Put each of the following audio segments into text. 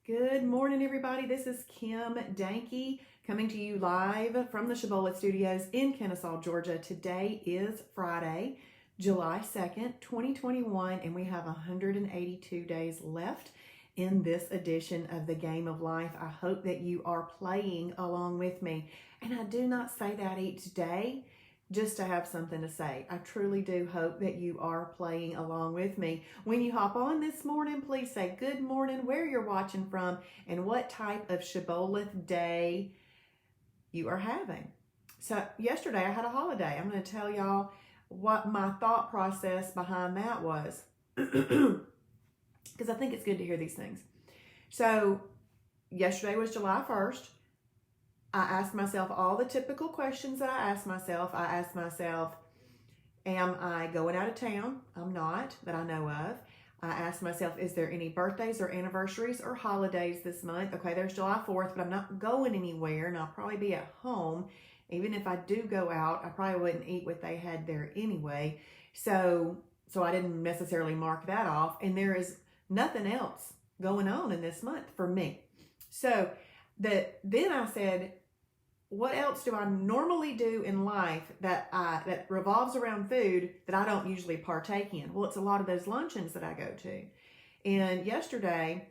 Good morning, everybody. This is Kim Danke coming to you live from the Shibby Studios in Kennesaw, Georgia. Today is Friday, July 2nd, 2021, and we have 182 days left in this edition of the Game of Life. I hope that you are playing along with me. And I do not say that each day just to have something to say. I truly do hope that you are playing along with me. When you hop on this morning, please say good morning, where you're watching from, and what type of Shibboleth day you are having. So yesterday I had a holiday. I'm going to tell y'all what my thought process behind that was, because I think it's good to hear these things. So yesterday was July 1st. I asked myself all the typical questions that I asked myself. I asked myself, am I going out of town? I'm not, that I know of. I asked myself, is there any birthdays or anniversaries or holidays this month? Okay, there's July 4th, but I'm not going anywhere, and I'll probably be at home. Even if I do go out, I probably wouldn't eat what they had there anyway. So I didn't necessarily mark that off, and there is nothing else going on in this month for me. So then I said, what else do I normally do in life that revolves around food that I don't usually partake in? Well, it's a lot of those luncheons that I go to. And yesterday,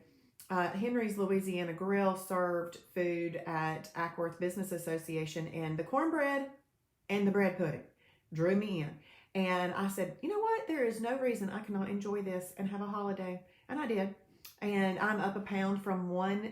Henry's Louisiana Grill served food at Ackworth Business Association, and the cornbread and the bread pudding drew me in. And I said, you know what? There is no reason I cannot enjoy this and have a holiday. And I did. And I'm up a pound from one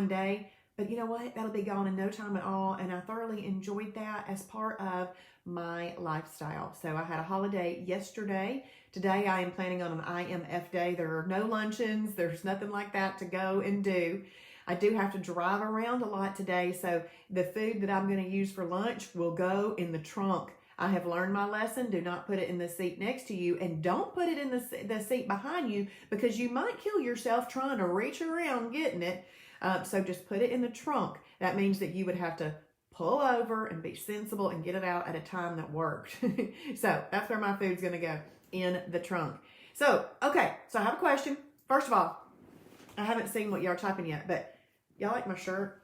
day. But you know what? That'll be gone in no time at all. And I thoroughly enjoyed that as part of my lifestyle. So I had a holiday yesterday. Today I am planning on an IMF day. There are no luncheons. There's nothing like that to go and do. I do have to drive around a lot today. So the food that I'm going to use for lunch will go in the trunk. I have learned my lesson. Do not put it in the seat next to you, and don't put it in the seat behind you, because you might kill yourself trying to reach around getting it. So just put it in the trunk. That means that you would have to pull over and be sensible and get it out at a time that worked. So that's where my food's going to go, in the trunk. So, okay. So I have a question. First of all, I haven't seen what y'all are typing yet, but y'all like my shirt?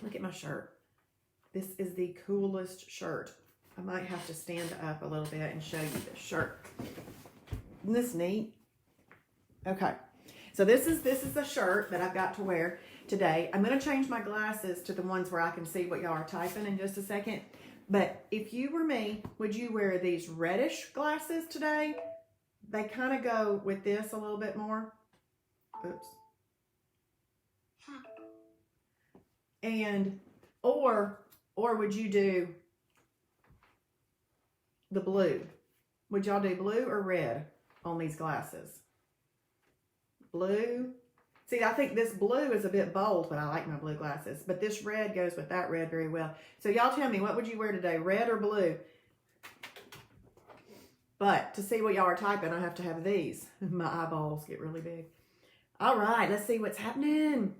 Look at my shirt. This is the coolest shirt. I might have to stand up a little bit and show you this shirt. Isn't this neat? Okay. So this is the shirt that I've got to wear today. I'm going to change my glasses to the ones where I can see what y'all are typing in just a second. But if you were me, would you wear these reddish glasses today? They kind of go with this a little bit more. Oops. And, or would you do the blue? Would y'all do blue or red on these glasses? Blue. See, I think this blue is a bit bold, but I like my blue glasses. But this red goes with that red very well. So y'all tell me, what would you wear today, red or blue? But to see what y'all are typing, I have to have these. My eyeballs get really big. All right, let's see what's happening.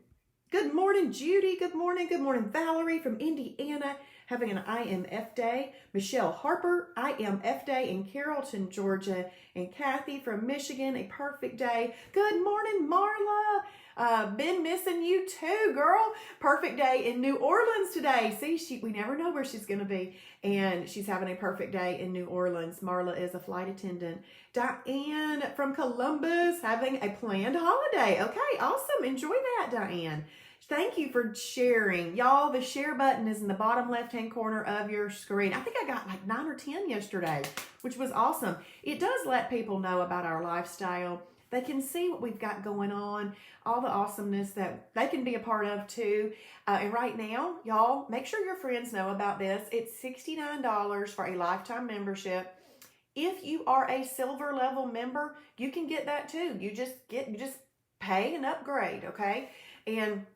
Good morning, Judy. Good morning. Good morning, Valerie from Indiana, having an IMF day. Michelle Harper, IMF day in Carrollton, Georgia. And Kathy from Michigan, a perfect day. Good morning, Marla. Been missing you too, girl. Perfect day in New Orleans today. See, we never know where she's going to be. And she's having a perfect day in New Orleans. Marla is a flight attendant. Diane from Columbus, having a planned holiday. Okay, awesome. Enjoy that, Diane. Thank you for sharing. Y'all, the share button is in the bottom left-hand corner of your screen. I think I got like 9 or 10 yesterday, which was awesome. It does let people know about our lifestyle. They can see what we've got going on, all the awesomeness that they can be a part of too. And right now, y'all, make sure your friends know about this. It's $69 for a lifetime membership. If you are a silver level member, you can get that too. You just pay and upgrade, okay? And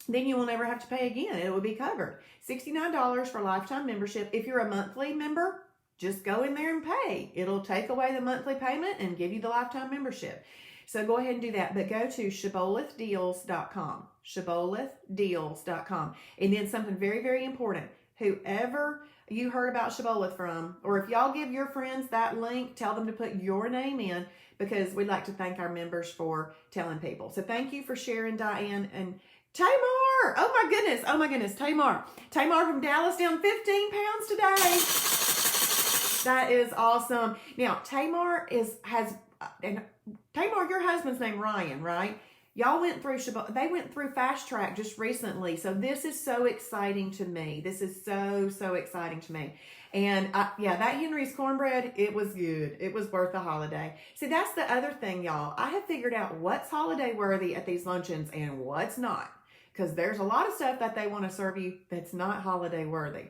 then you will never have to pay again. It will be covered. $69 for lifetime membership. If you're a monthly member, just go in there and pay. It'll take away the monthly payment and give you the lifetime membership. So go ahead and do that. But go to shibbolethdeals.com. Shibbolethdeals.com. And then something very, very important. Whoever you heard about Shibboleth from, or if y'all give your friends that link, tell them to put your name in, because we'd like to thank our members for telling people. So thank you for sharing, Diane. And Tamar, oh my goodness, Tamar from Dallas, down 15 pounds today. That is awesome. Now Tamar and Tamar, your husband's name Ryan, right? Y'all went through they went through Fast Track just recently. So this is so exciting to me. This is so exciting to me. And yeah, that Henry's cornbread, it was good. It was worth the holiday. See, that's the other thing, y'all. I have figured out what's holiday worthy at these luncheons and what's not. Because there's a lot of stuff that they want to serve you that's not holiday worthy.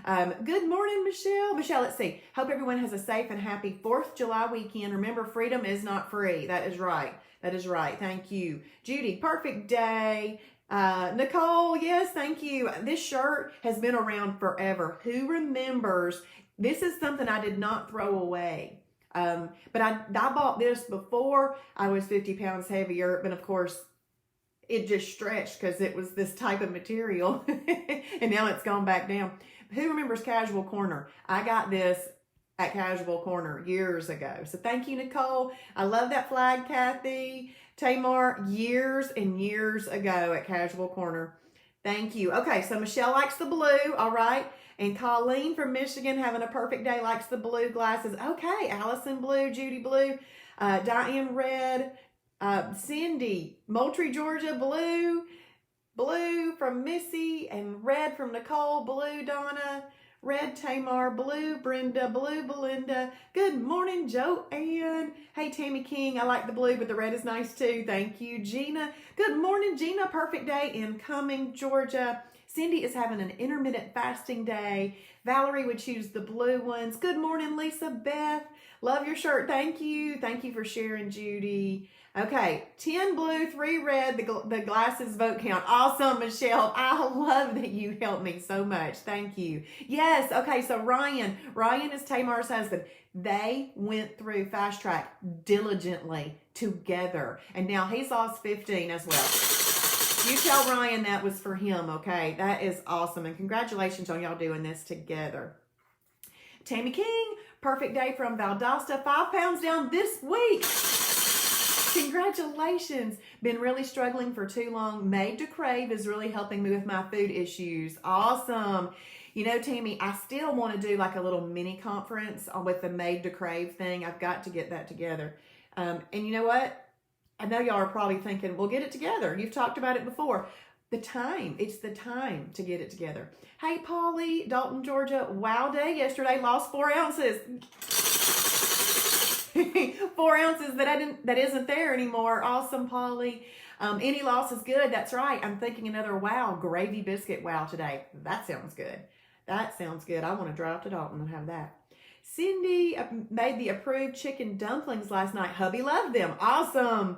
Good morning, Michelle. Michelle, let's see. Hope everyone has a safe and happy 4th of July weekend. Remember, freedom is not free. That is right. That is right. Thank you. Judy, perfect day. Nicole, yes, thank you. This shirt has been around forever. Who remembers? This is something I did not throw away. But I bought this before I was 50 pounds heavier. But of course, it just stretched because it was this type of material. And now it's gone back down. Who remembers Casual Corner? I got this at Casual Corner years ago. So thank you, Nicole. I love that flag, Kathy. Tamar, years and years ago at Casual Corner. Thank you. Okay, so Michelle likes the blue, all right. And Colleen from Michigan, having a perfect day, likes the blue glasses. Okay, Allison blue, Judy blue, Diane red, Cindy, Moultrie, Georgia, blue from Missy, and red from Nicole, blue Donna, red Tamar, blue Brenda, blue Belinda. Good morning, Joanne. Hey, Tammy King, I like the blue, but the red is nice too. Thank you, Gina. Good morning, Gina. Perfect day in Cumming, Georgia. Cindy is having an intermittent fasting day. Valerie would choose the blue ones. Good morning, Lisa Beth. Love your shirt. Thank you. Thank you for sharing, Judy. Okay, 10 blue, 3 red, the glasses vote count. Awesome, Michelle. I love that you helped me so much. Thank you. Yes, okay, so Ryan is Tamar's husband. They went through Fast Track diligently together, and now he's lost 15 as well. You tell Ryan that was for him, okay? That is awesome, and congratulations on y'all doing this together. Tammy King, perfect day from Valdosta, 5 pounds down this week. Congratulations. Been really struggling for too long. Made to Crave is really helping me with my food issues. Awesome. You know, Tammy, I still want to do like a little mini conference with the Made to Crave thing. I've got to get that together. And you know what? I know y'all are probably thinking, we'll get it together. You've talked about it before. It's the time to get it together. Hey, Polly, Dalton, Georgia. Wow day yesterday. Lost 4 ounces. 4 ounces that isn't there anymore. Awesome, Polly. Any loss is good. That's right. I'm thinking another wow gravy biscuit wow today. That sounds good. That sounds good. I want to drive to Dalton and have that. Cindy made the approved chicken dumplings last night. Hubby loved them. Awesome.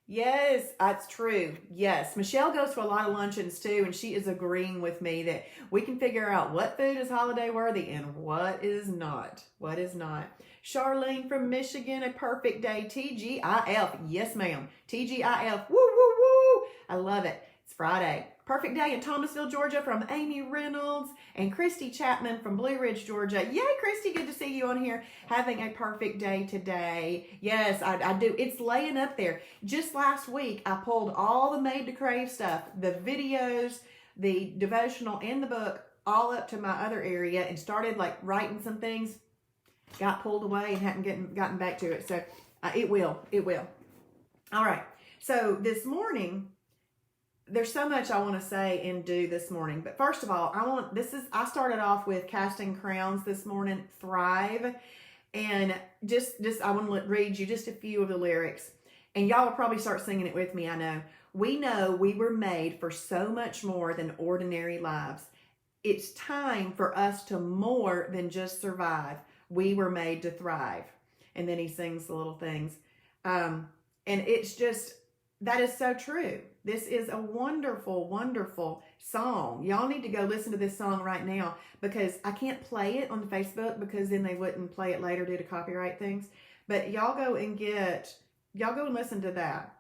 Yes, that's true. Yes. Michelle goes to a lot of luncheons too, and she is agreeing with me that we can figure out what food is holiday worthy and what is not. What is not. Charlene from Michigan, a perfect day. TGIF. Yes, ma'am. TGIF. Woo, woo, woo. I love it. It's Friday. Perfect day in Thomasville, Georgia from Amy Reynolds and Christy Chapman from Blue Ridge, Georgia. Yay, Christy. Good to see you on here. Having a perfect day today. Yes, I do. It's laying up there. Just last week, I pulled all the Made to Crave stuff, the videos, the devotional, and the book all up to my other area and started like writing some things. Got pulled away and hadn't gotten back to it. So it will. All right. So this morning, there's so much I want to say and do this morning. But first of all, I started off with Casting Crowns this morning, Thrive. And I want to read you just a few of the lyrics. And y'all will probably start singing it with me, I know. We know we were made for so much more than ordinary lives. It's time for us to more than just survive. We were made to thrive. And then he sings the little things. And it's just, that is so true. This is a wonderful, wonderful song. Y'all need to go listen to this song right now because I can't play it on Facebook because then they wouldn't play it later due to copyright things. But y'all go and listen to that.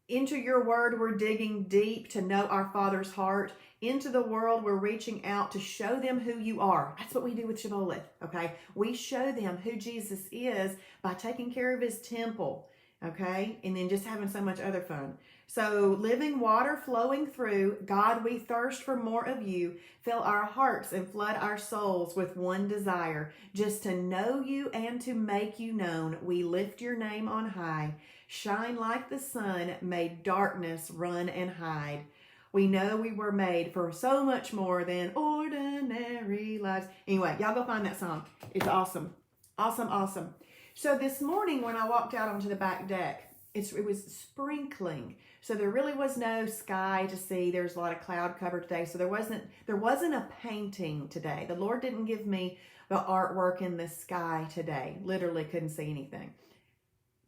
Into your word, we're digging deep to know our Father's heart. Into the world, we're reaching out to show them who you are. That's what we do with Shibboleth, okay? We show them who Jesus is by taking care of his temple, okay? And then just having so much other fun. So living water flowing through, God, we thirst for more of you. Fill our hearts and flood our souls with one desire, just to know you and to make you known. We lift your name on high. Shine like the sun, may darkness run and hide. We know we were made for so much more than ordinary lives. Anyway, y'all go find that song. It's awesome. Awesome, awesome. So this morning when I walked out onto the back deck, it was sprinkling. So there really was no sky to see. There's a lot of cloud cover today. So there wasn't a painting today. The Lord didn't give me the artwork in the sky today. Literally couldn't see anything.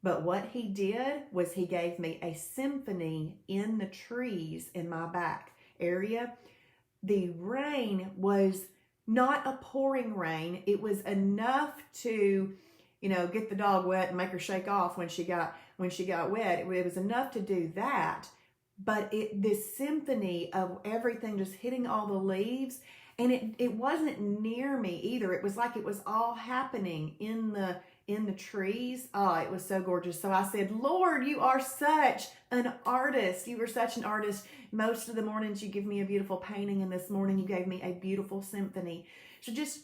But what he did was he gave me a symphony in the trees in my back area. The rain was not a pouring rain. It was enough to, get the dog wet and make her shake off when she got wet. It was enough to do that. But this symphony of everything just hitting all the leaves, and it wasn't near me either. It was like it was all happening in the trees. Oh, it was so gorgeous. So I said, Lord, you are such an artist. You were such an artist. Most of the mornings you give me a beautiful painting, and this morning you gave me a beautiful symphony. So just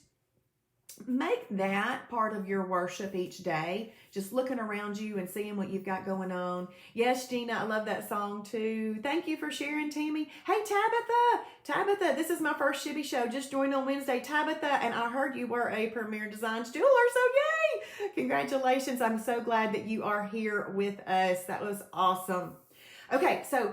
make that part of your worship each day. Just looking around you and seeing what you've got going on. Yes, Gina, I love that song too. Thank you for sharing, Tammy. Hey, Tabitha, this is my first Shibby show. Just joined on Wednesday. Tabitha, and I heard you were a Premier Designs jeweler, so yay! Congratulations. I'm so glad that you are here with us. That was awesome. Okay, so,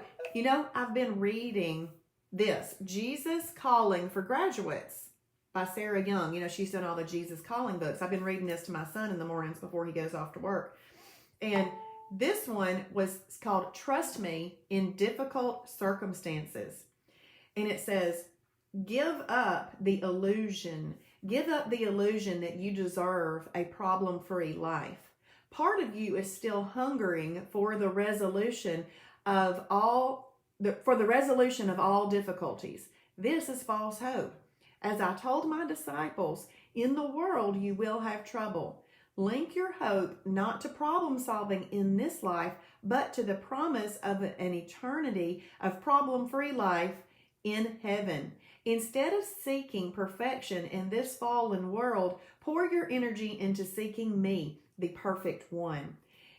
I've been reading this, Jesus Calling for Graduates, by Sarah Young. She's done all the Jesus Calling books. I've been reading this to my son in the mornings before he goes off to work. And this one was called Trust Me in Difficult Circumstances. And it says, give up the illusion that you deserve a problem-free life. Part of you is still hungering for the resolution of all difficulties. This is false hope. As I told my disciples, in the world you will have trouble. Link your hope not to problem solving in this life, but to the promise of an eternity of problem-free life in heaven. Instead of seeking perfection in this fallen world, pour your energy into seeking me, the perfect one.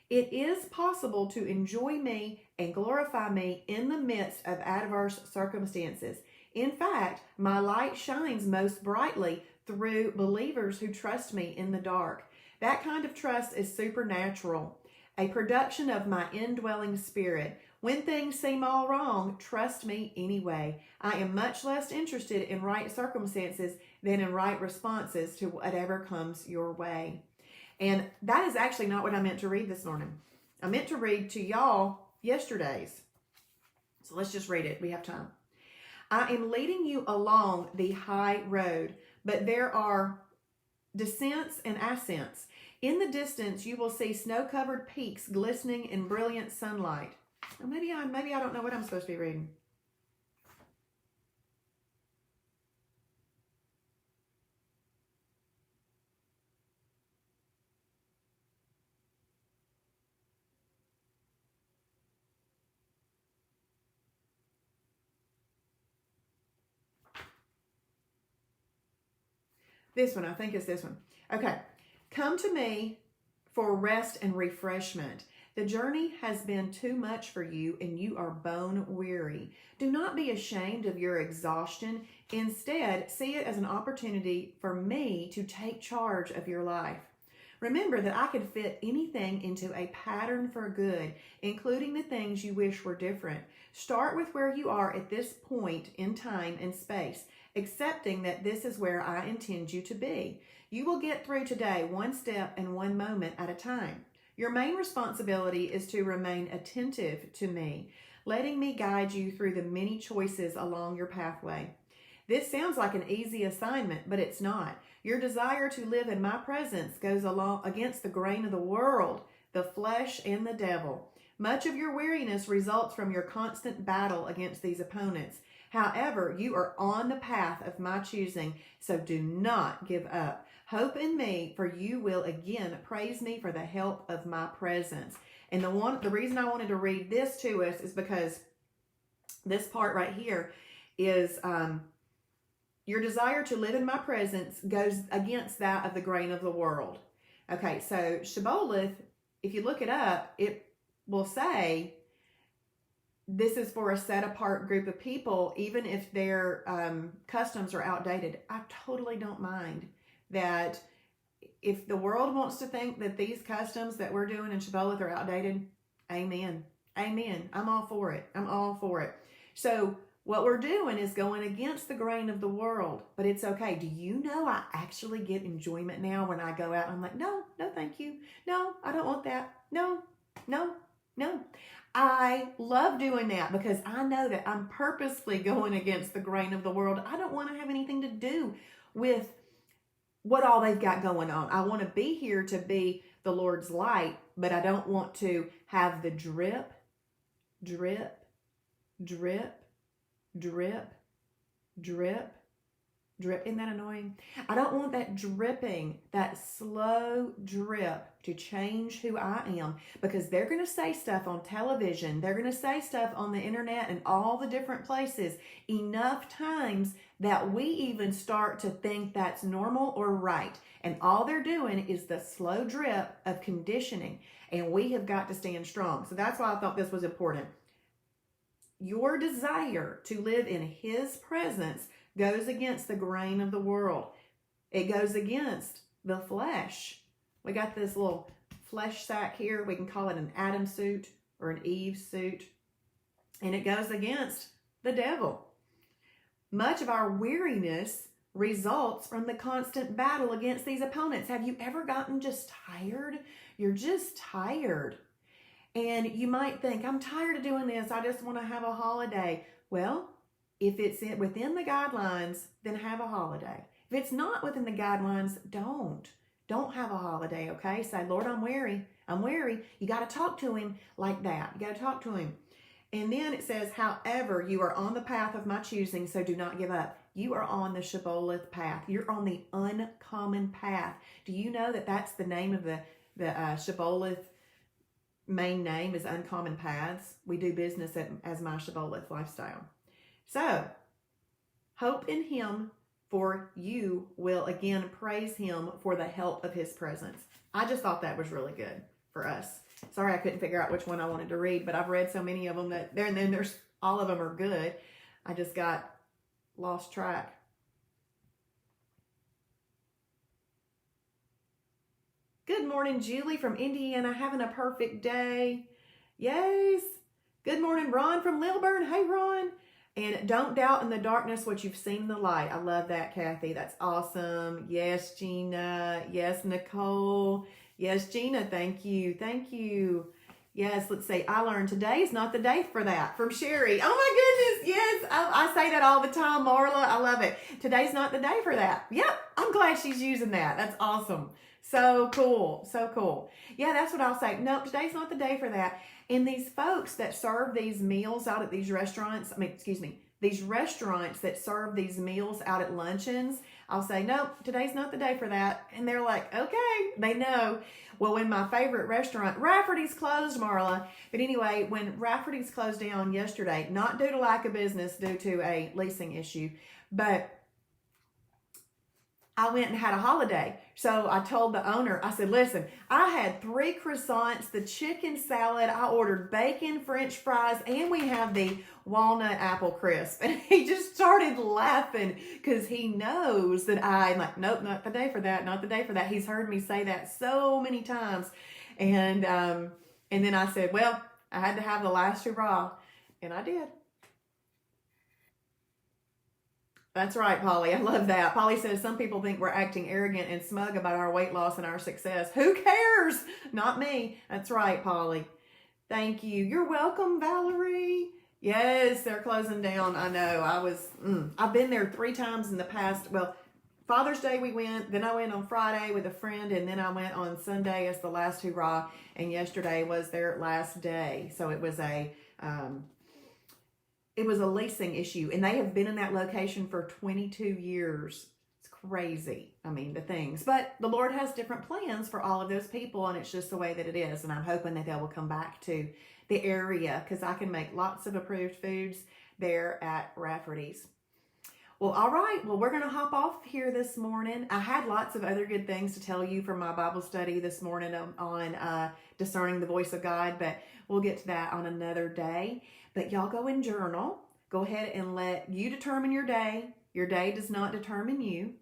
It is possible to enjoy me and glorify me in the midst of adverse circumstances. In fact, my light shines most brightly through believers who trust me in the dark. That kind of trust is supernatural, a production of my indwelling spirit. When things seem all wrong, trust me anyway. I am much less interested in right circumstances than in right responses to whatever comes your way. And that is actually not what I meant to read this morning. I meant to read to y'all yesterday's. So let's just read it. We have time. I am leading you along the high road, but there are descents and ascents. In the distance, you will see snow-covered peaks glistening in brilliant sunlight. Or maybe I don't know what I'm supposed to be reading. This one, I think it's this one. Okay. Come to me for rest and refreshment. The journey has been too much for you and you are bone weary. Do not be ashamed of your exhaustion. Instead, see it as an opportunity for me to take charge of your life. Remember that I can fit anything into a pattern for good, including the things you wish were different. Start with where you are at this point in time and space, accepting that this is where I intend you to be. You will get through today one step and one moment at a time. Your main responsibility is to remain attentive to me, letting me guide you through the many choices along your pathway. This sounds like an easy assignment, but it's not. Your desire to live in my presence goes along against the grain of the world, the flesh, and the devil. Much of your weariness results from your constant battle against these opponents. However, you are on the path of my choosing, so do not give up. Hope in me, for you will again praise me for the help of my presence. And the reason I wanted to read this to us is because this part right here is your desire to live in my presence goes against that of the grain of the world. Okay, so Shibboleth, if you look it up, it will say this is for a set apart group of people, even if their customs are outdated. I totally don't mind that. If the world wants to think that these customs that we're doing in Shibboleth are outdated, amen. Amen. I'm all for it. I'm all for it. So what we're doing is going against the grain of the world, but it's okay. Do you know I actually get enjoyment now when I go out? I'm like, no, thank you. No, I don't want that. No. I love doing that because I know that I'm purposely going against the grain of the world. I don't want to have anything to do with what all they've got going on. I want to be here to be the Lord's light, but I don't want to have the drip, drip, drip, drip, drip, drip. Isn't that annoying? I don't want that dripping, that slow drip to change who I am, because they're going to say stuff on television. They're going to say stuff on the internet and all the different places enough times that we even start to think that's normal or right. And all they're doing is the slow drip of conditioning. And we have got to stand strong. So that's why I thought this was important. Your desire to live in His presence goes against the grain of the world. It goes against the flesh. We got this little flesh sack here. We can call it an Adam suit or an Eve suit. And it goes against the devil. Much of our weariness results from the constant battle against these opponents. Have you ever gotten just tired? You're just tired. And you might think, I'm tired of doing this. I just want to have a holiday. Well, if it's within the guidelines, then have a holiday. If it's not within the guidelines, don't have a holiday, okay? Say, Lord, I'm weary. You got to talk to Him like that. You got to talk to Him. And then it says, however, you are on the path of my choosing, so do not give up. You are on the Shibboleth path. You're on the uncommon path. Do you know that that's the name of the Shibboleth main name is Uncommon Paths? We do business as My Shibboleth Lifestyle. So, hope in Him, for you will again praise Him for the help of His presence. I just thought that was really good for us. Sorry I couldn't figure out which one I wanted to read, but I've read so many of them that there's all of them are good. I just got lost track. Good morning, Julie from Indiana, having a perfect day. Yes. Good morning, Ron from Lilburn. Hey, Ron. And don't doubt in the darkness what you've seen in the light. I love that, Kathy. That's awesome. Yes, Gina. Yes, Nicole. Yes, Gina. Thank you. Thank you. Yes, let's see. I learned today is not the day for that from Sherry. Oh my goodness. Yes. I say that all the time, Marla. I love it. Today's not the day for that. Yep. I'm glad she's using that. That's awesome. So cool. So cool. Yeah, that's what I'll say. Nope, today's not the day for that. And these folks that serve these meals out at these restaurants, these restaurants that serve these meals out at luncheons, I'll say, nope, today's not the day for that. And they're like, okay, they know. Well, when my favorite restaurant, Rafferty's closed, Marla. But anyway, when Rafferty's closed down yesterday, not due to lack of business, due to a leasing issue, but I went and had a holiday. So I told the owner, I said, listen, I had 3 croissants, the chicken salad, I ordered bacon, French fries, and we have the walnut apple crisp. And he just started laughing because he knows that I'm like, nope, not the day for that, not the day for that. He's heard me say that so many times. And then I said, well, I had to have the last hurrah. And I did. That's right, Polly. I love that. Polly says some people think we're acting arrogant and smug about our weight loss and our success. Who cares? Not me. That's right, Polly. Thank you. You're welcome, Valerie. Yes, they're closing down. I know. I've been there 3 times in the past, Father's Day we went, then I went on Friday with a friend, and then I went on Sunday as the last hurrah, and yesterday was their last day. So it was a leasing issue, and they have been in that location for 22 years. It's crazy. I mean, the things. But the Lord has different plans for all of those people, and it's just the way that it is. And I'm hoping that they will come back to the area because I can make lots of approved foods there at Rafferty's. Well, all right. Well, we're going to hop off here this morning. I had lots of other good things to tell you from my Bible study this morning on discerning the voice of God, but we'll get to that on another day. But y'all go and journal. Go ahead and let you determine your day. Your day does not determine you.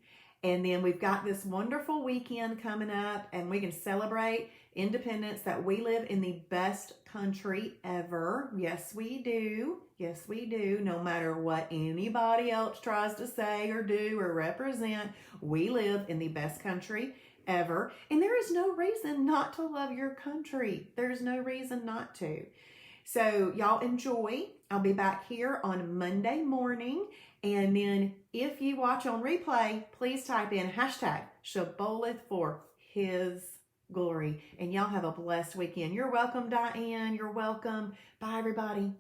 And then we've got this wonderful weekend coming up, and we can celebrate independence, that we live in the best country ever. Yes, we do. Yes, we do. No matter what anybody else tries to say or do or represent, we live in the best country ever. And there is no reason not to love your country. There's no reason not to. So y'all enjoy. I'll be back here on Monday morning. And then if you watch on replay, please type in hashtag Shibboleth for His glory. And y'all have a blessed weekend. You're welcome, Diane. You're welcome. Bye, everybody.